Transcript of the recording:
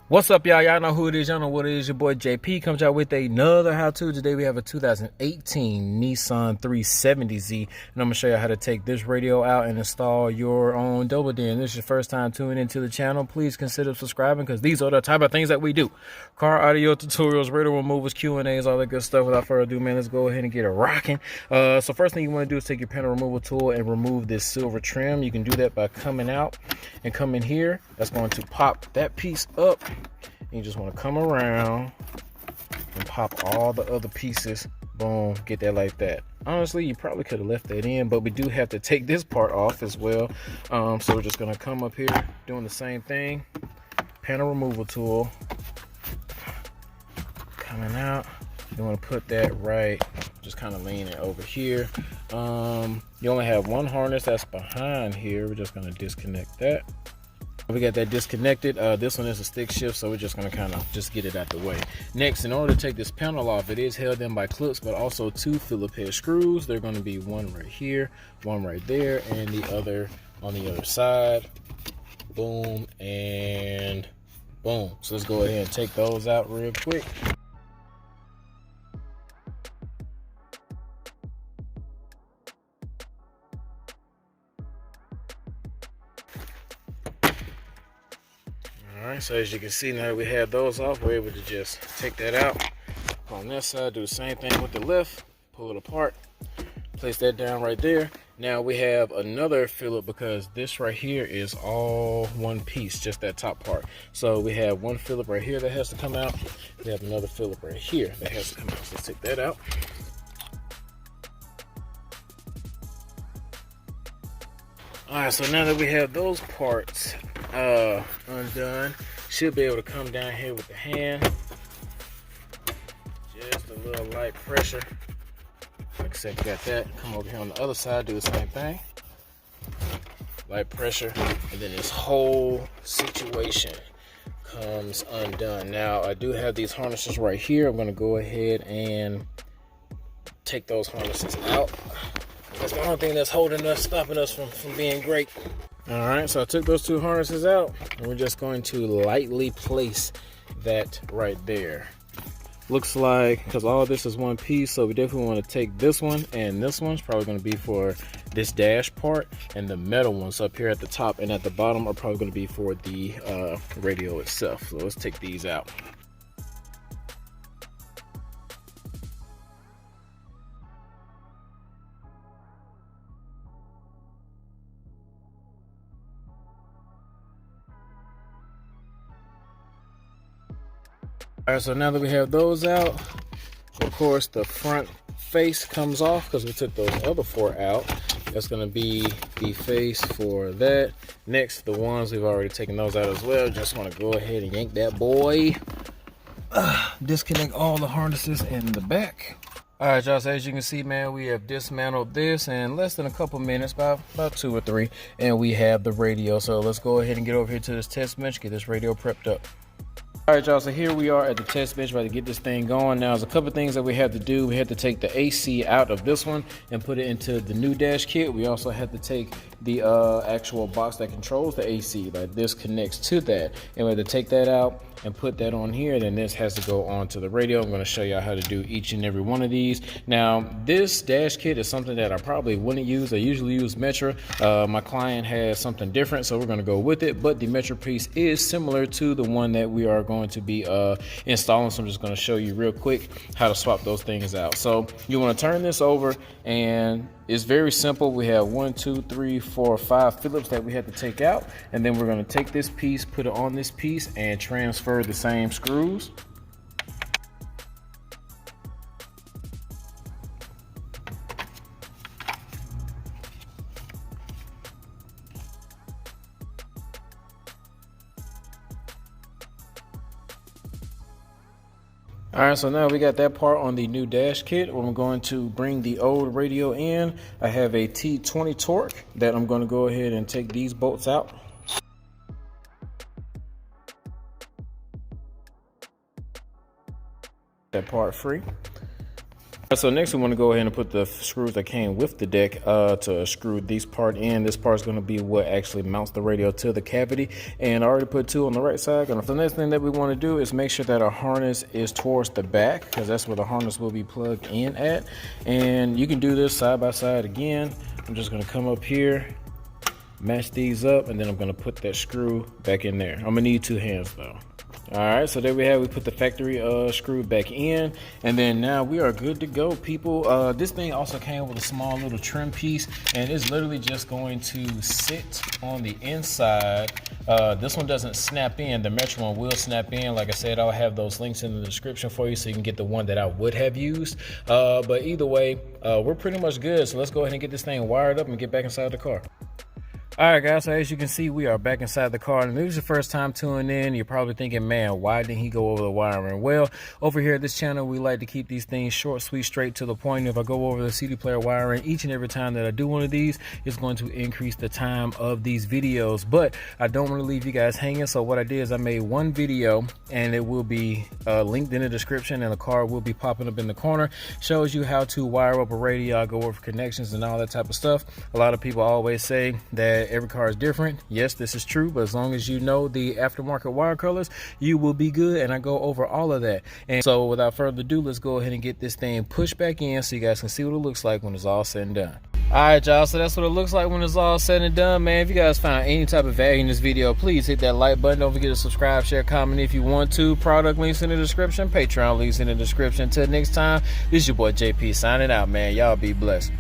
What's up, y'all? Y'all know who it is. Y'all know what it is. Your boy JP comes out with another how-to. Today we have a 2018 Nissan 370Z, and I'm gonna show you how to take this radio out and install your own double din. This is your first time tuning into the channel. Please consider subscribing because these are the type of things that we do: car audio tutorials, radio removals, Q&As, all that good stuff. Without further ado, man, let's go ahead and get it rocking. So first thing you want to do is take your panel removal tool and remove this silver trim. You can do that by coming out and coming here. That's going to pop that piece up. You just want to come around and pop all the other pieces. Boom, get that like that. Honestly, you probably could have left that in, but we do have to take this part off as well. So we're just going to come up here doing the same thing. Panel removal tool. Coming out. You want to put that right, just kind of lean it over here. You only have one harness that's behind here. We're just going to disconnect that. We got that disconnected. This one is a stick shift, so we're just going to kind of just get it out the way. Next, in order to take this panel off, it is held in by clips, but also two Phillips head screws. They're going to be one right here, one right there, and the other on the other side. Boom and boom. So let's go ahead and take those out real quick. Alright, so as you can see, now that we have those off, we're able to just take that out. On this side, do the same thing with the left, pull it apart, place that down right there. Now we have another Phillip because this right here is all one piece, just that top part. So we have one Phillip right here that has to come out. We have another Phillip right here that has to come out. So let's take that out. Alright, so now that we have those parts undone, should be able to come down here with the hand. Just a little light pressure. Like I said, got that. Come over here on the other side, do the same thing. Light pressure, and then this whole situation comes undone. Now, I do have these harnesses right here. I'm going to go ahead and take those harnesses out. That's the only thing that's holding us, stopping us from being great. All right, so I took those two harnesses out, and we're just going to lightly place that right there. Looks like, because all this is one piece, so we definitely want to take this one, and this one's probably going to be for this dash part, and the metal ones up here at the top and at the bottom are probably going to be for the radio itself. So let's take these out. All right, so now that we have those out, of course, the front face comes off because we took those other four out. That's going to be the face for that. Next, the ones we've already taken those out as well. Just want to go ahead and yank that boy. Disconnect all the harnesses in the back. All right, y'all, so as you can see, man, we have dismantled this in less than a couple minutes, about 2 or 3, and we have the radio. So let's go ahead and get over here to this test bench, get this radio prepped up. All right, y'all, so here we are at the test bench, ready to get this thing going. Now, there's a couple things that we have to do. We have to take the AC out of this one and put it into the new dash kit. We also have to take the actual box that controls the AC, like this connects to that. And we have to take that out and put that on here. Then this has to go onto the radio. I'm gonna show y'all how to do each and every one of these. Now, this dash kit is something that I probably wouldn't use. I usually use Metra. My client has something different, so we're gonna go with it. But the Metra piece is similar to the one that we are going to be installing. So I'm just gonna show you real quick how to swap those things out. So you wanna turn this over, and it's very simple. We have 1, 2, 3, 4, 5 Phillips that we have to take out. And then we're gonna take this piece, put it on this piece, and transfer the same screws. All right, so now we got that part on the new dash kit. I'm going to bring the old radio in. I have a T20 torque that I'm going to go ahead and take these bolts out. That part free. So next we want to go ahead and put the screws that came with the deck to screw this part in. This part is going to be what actually mounts the radio to the cavity, and I already put 2 on the right side. And the next thing that we want to do is make sure that our harness is towards the back, because that's where the harness will be plugged in at. And you can do this side by side again. I'm just going to come up here, match these up, and then I'm going to put that screw back in there. I'm going to need 2 hands though. All right, so there we have, we put the factory screw back in, and then now we are good to go, people. This thing also came with a small little trim piece, and it's literally just going to sit on the inside. This one doesn't snap in. The Metro one will snap in. Like I said, I'll have those links in the description for you so you can get the one that I would have used. But either way, we're pretty much good. So let's go ahead and get this thing wired up and get back inside the car. All right, guys, so as you can see, we are back inside the car, and if this is your first time tuning in, you're probably thinking, man, why didn't he go over the wiring? Well, over here at this channel, we like to keep these things short, sweet, straight to the point. If I go over the CD player wiring each and every time that I do one of these, it's going to increase the time of these videos, but I don't want to leave you guys hanging. So what I did is I made one video, and it will be linked in the description, and the card will be popping up in the corner. Shows you how to wire up a radio. I go over connections and all that type of stuff. A lot of people always say that every car is different. Yes, this is true, but as long as you know the aftermarket wire colors, you will be good, and I go over all of that. And so without further ado, let's go ahead and get this thing pushed back in so you guys can see what it looks like when it's all said and done. All right, y'all, so that's what it looks like when it's all said and done, man. If you guys found any type of value in this video, please hit that like button. Don't forget to subscribe, share, comment if you want to. Product links in the description, Patreon links in the description. Until next time, this is your boy JP signing out, man. Y'all be blessed.